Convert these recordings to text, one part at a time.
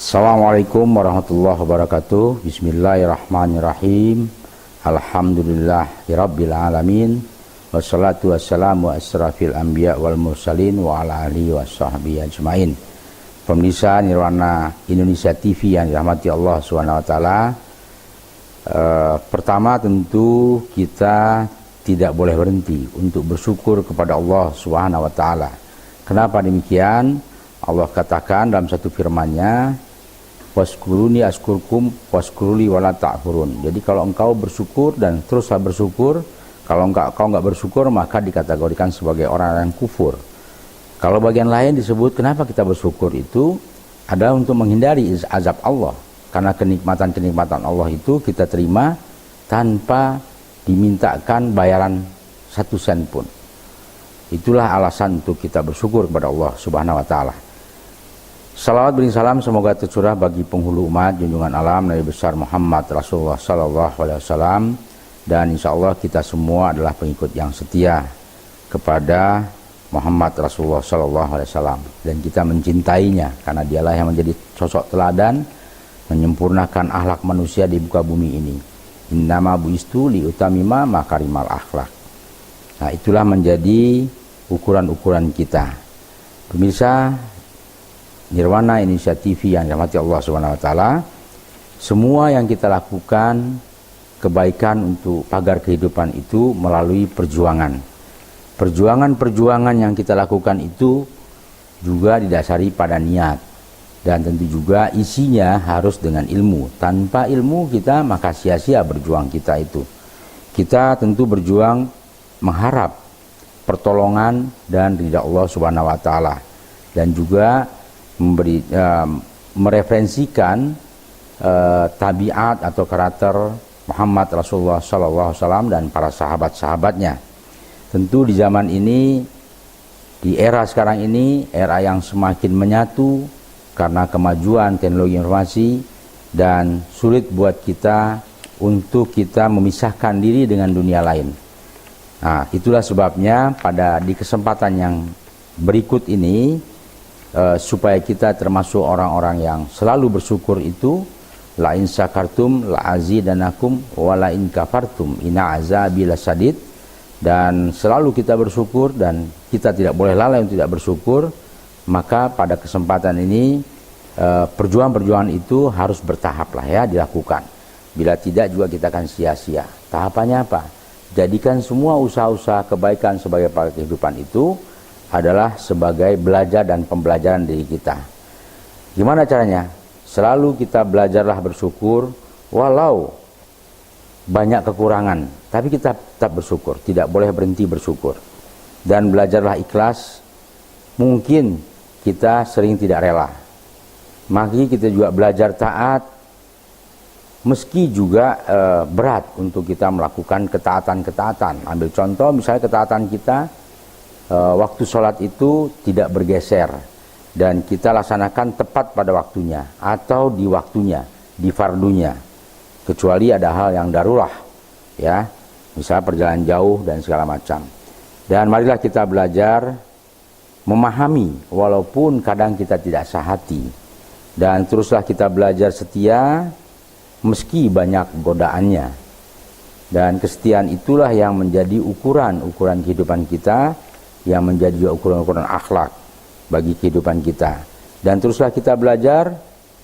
Assalamualaikum warahmatullahi wabarakatuh. Bismillahirrahmanirrahim. Alhamdulillahirabbil alamin. Wassalatu wassalamu asrafil anbiya wal mursalin wa ala alihi washabbihi ajmain. Pemirsa Nirwana Indonesia TV yang dirahmati Allah Subhanahu wa taala. Pertama tentu kita tidak boleh berhenti untuk bersyukur kepada Allah Subhanahu wa taala. Kenapa demikian? Allah katakan dalam satu firman-Nya, waskuruni askurkum waskuruli wala ta'furun. Jadi kalau engkau bersyukur dan teruslah bersyukur, kalau engkau enggak bersyukur maka dikategorikan sebagai orang yang kufur. Kalau bagian lain disebut kenapa kita bersyukur itu adalah untuk menghindari azab Allah. Karena kenikmatan-kenikmatan Allah itu kita terima tanpa dimintakan bayaran 1 sen pun. Itulah alasan untuk kita bersyukur kepada Allah Subhanahu wa taala. Salawat beri salam semoga tercurah bagi penghulu umat junjungan alam Nabi besar Muhammad Rasulullah sallallahu alaihi wasallam, dan insya Allah kita semua adalah pengikut yang setia kepada Muhammad Rasulullah sallallahu alaihi wasallam, dan kita mencintainya karena dialah yang menjadi sosok teladan menyempurnakan akhlak manusia di muka bumi ini. Innama buistu li utamima makarimal akhlak. Nah, itulah menjadi ukuran-ukuran kita. Pemirsa Nirwana Indonesia TV yang dirahmati Allah Subhanahu wa taala, semua yang kita lakukan kebaikan untuk pagar kehidupan itu melalui perjuangan. Perjuangan yang kita lakukan itu juga didasari pada niat, dan tentu juga isinya harus dengan ilmu. Tanpa ilmu kita maka sia-sia berjuang kita itu. Kita tentu berjuang mengharap pertolongan dan ridha Allah Subhanahu wa taala, dan juga mereferensikan tabiat atau karakter Muhammad Rasulullah sallallahu alaihi wasallam dan para sahabat-sahabatnya. Tentu di zaman ini, di era sekarang ini, era yang semakin menyatu karena kemajuan teknologi informasi, dan sulit buat kita untuk kita memisahkan diri dengan dunia lain. Nah, itulah sebabnya di kesempatan yang berikut ini, supaya kita termasuk orang-orang yang selalu bersyukur itu, la in syakartum la azidanakum wa la in kafartum inna azabi lasadid, dan selalu kita bersyukur dan kita tidak boleh lalai untuk tidak bersyukur. Maka pada kesempatan ini perjuangan itu harus bertahap lah ya dilakukan. Bila tidak juga kita akan sia-sia. Tahapannya apa? Jadikan semua usaha-usaha kebaikan sebagai pagar kehidupan itu adalah sebagai belajar dan pembelajaran diri kita. Gimana caranya? Selalu kita belajarlah bersyukur walau banyak kekurangan, tapi kita tetap bersyukur, tidak boleh berhenti bersyukur. Dan belajarlah ikhlas. Mungkin kita sering tidak rela, maka kita juga belajar taat, meski juga berat untuk kita melakukan ketaatan-ketaatan. Ambil contoh misalnya ketaatan kita, waktu sholat itu tidak bergeser dan kita laksanakan tepat pada waktunya atau di waktunya, di fardunya, kecuali ada hal yang darurat ya, misalnya perjalanan jauh dan segala macam. Dan marilah kita belajar memahami walaupun kadang kita tidak sehati, dan teruslah kita belajar setia meski banyak godaannya, dan kesetiaan itulah yang menjadi ukuran kehidupan kita, yang menjadi ukuran-ukuran akhlak bagi kehidupan kita. Dan teruslah kita belajar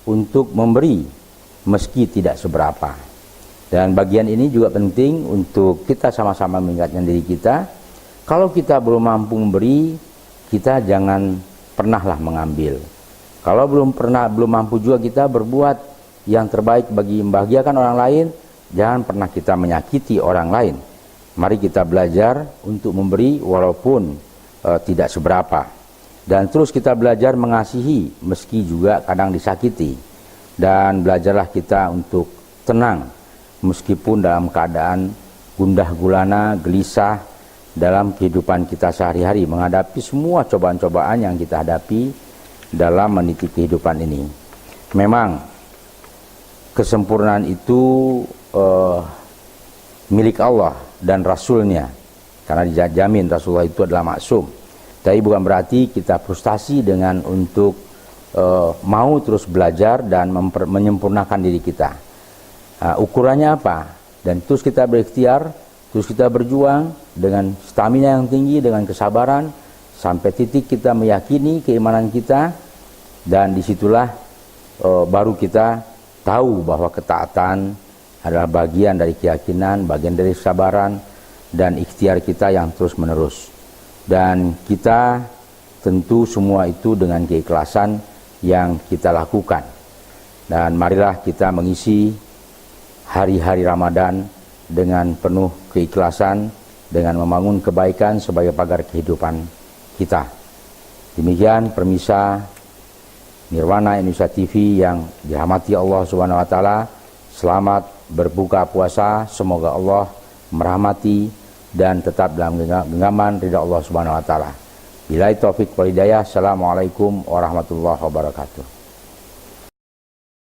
untuk memberi meski tidak seberapa. Dan bagian ini juga penting untuk kita sama-sama mengingatkan diri kita. Kalau kita belum mampu memberi, kita jangan pernahlah mengambil. Kalau belum mampu juga kita berbuat yang terbaik bagi membahagiakan orang lain, jangan pernah kita menyakiti orang lain. Mari kita belajar untuk memberi walaupun tidak seberapa, dan terus kita belajar mengasihi meski juga kadang disakiti, dan belajarlah kita untuk tenang meskipun dalam keadaan gundah gulana, gelisah dalam kehidupan kita sehari-hari menghadapi semua cobaan-cobaan yang kita hadapi dalam meniti kehidupan ini. Memang kesempurnaan itu milik Allah dan Rasulnya, karena dijamin Rasulullah itu adalah maksum. Tapi bukan berarti kita frustasi dengan untuk mau terus belajar dan menyempurnakan diri kita. Ukurannya apa? Dan terus kita berikhtiar, terus kita berjuang dengan stamina yang tinggi, dengan kesabaran, sampai titik kita meyakini keimanan kita, dan disitulah baru kita tahu bahwa ketaatan adalah bagian dari keyakinan, bagian dari kesabaran, dan ikhtiar kita yang terus menerus. Dan kita tentu semua itu dengan keikhlasan yang kita lakukan. Dan marilah kita mengisi hari-hari Ramadan dengan penuh keikhlasan, dengan membangun kebaikan sebagai pagar kehidupan kita. Demikian permisa Nirwana Indonesia TV yang dirahmati Allah Subhanahu wa taala. Selamat berbuka puasa, semoga Allah merahmati dan tetap dalam genggaman ridha Allah Subhanahu wa taala. Billahi taufik wal hidayah. Assalamualaikum warahmatullahi wabarakatuh.